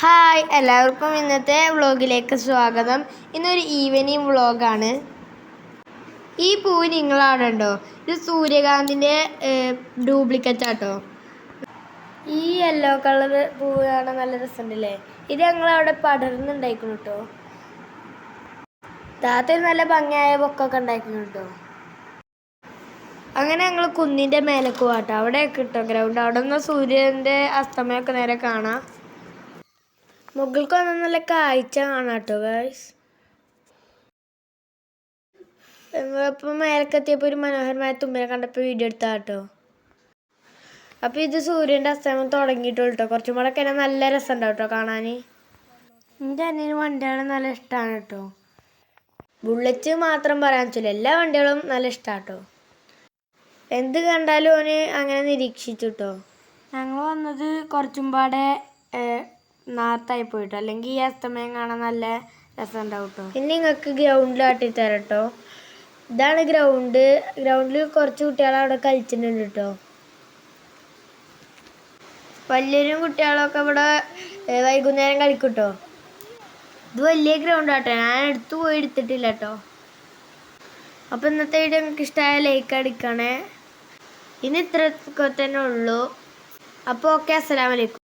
Hi എല്ലാവർക്കും ഇന്നത്തെ വ്ളോഗിലേക്ക് സ്വാഗതം. ഇന്നൊരു ഈവനിങ് വ്ളോഗാണ്. ഈ പൂവ് നിങ്ങളവിടെ ഉണ്ടോ? ഇത് സൂര്യകാന്തിൻ്റെ ഡ്യൂപ്ലിക്കേറ്റ് ആട്ടോ. ഈ യെല്ലോ കളർ പൂവ് കാണാൻ നല്ല രസമുണ്ടല്ലേ. ഇത് ഞങ്ങളവിടെ പടർന്നുണ്ടായിക്കണം കേട്ടോ. താത്തൊരു നല്ല ഭംഗിയായ പൊക്കൊക്കെ ഉണ്ടായിക്കണം കേട്ടോ. അങ്ങനെ ഞങ്ങൾ കുന്നിൻ്റെ മേലേക്ക് പോകാട്ടോ. അവിടെയൊക്കെ കിട്ടും ഗ്രൗണ്ട്. അവിടെ നിന്ന് സൂര്യൻ്റെ അസ്തമയമൊക്കെ നേരെ കാണാം. മുകൾക്ക് വന്ന നല്ല കാഴ്ച കാണാം കേട്ടോ ഗൈസ്. ഞങ്ങളിപ്പോൾ മേലക്കെത്തിയപ്പോൾ ഒരു മനോഹരമായ തുമ്പിനെ കണ്ടപ്പോൾ വീഡിയോ എടുത്താൽ കേട്ടോ. അപ്പോൾ ഇത് സൂര്യൻ്റെ അസ്തമയം തുടങ്ങിയിട്ടുള്ളൂ കേട്ടോ. കുറച്ചും കൂടെ ഒക്കെ നല്ല രസമുണ്ടാവും കേട്ടോ കാണാൻ. എൻ്റെ അനിയന് വണ്ടിയാണ് നല്ല ഇഷ്ടമാണ് കേട്ടോ. ബുള്ളറ്റ് മാത്രം പറയാൻ പറ്റില്ല, എല്ലാ വണ്ടികളും നല്ല ഇഷ്ടമാണ് കേട്ടോ. എന്ത് കണ്ടാലും ഓന് അങ്ങനെ നിരീക്ഷിച്ചു കേട്ടോ. ഞങ്ങൾ വന്നത് കുറച്ചും പാടെ നേരത്തായി പോയിട്ടോ, അല്ലെങ്കിൽ ഈ അസ്തമയം കാണാൻ നല്ല രസം ഉണ്ടാവും കേട്ടോ. ഇനി നിങ്ങൾക്ക് ഗ്രൗണ്ടിൽ ആട്ടിത്തരാം കേട്ടോ. ഇതാണ് ഗ്രൗണ്ട്. ഗ്രൗണ്ടിൽ കുറച്ച് കുട്ടികൾ അവിടെ കളിച്ചിട്ടുണ്ട് കേട്ടോ. വലിയൊരു കുട്ടികളൊക്കെ ഇവിടെ വൈകുന്നേരം കളിക്കും കേട്ടോ. ഇത് വലിയ ഗ്രൗണ്ട് ആട്ടോ, ഞാൻ എടുത്തു പോയി എടുത്തിട്ടില്ല കേട്ടോ. അപ്പോൾ ഇന്നത്തെ വീഡിയോ നിങ്ങൾക്ക് ഇഷ്ടമായ ലൈക്ക് അടിക്കണേ. ഇനി ഇത്രയൊക്കെ തന്നെ ഉള്ളൂ. അപ്പോൾ ഓക്കെ, അസ്സലാമു അലൈക്കും.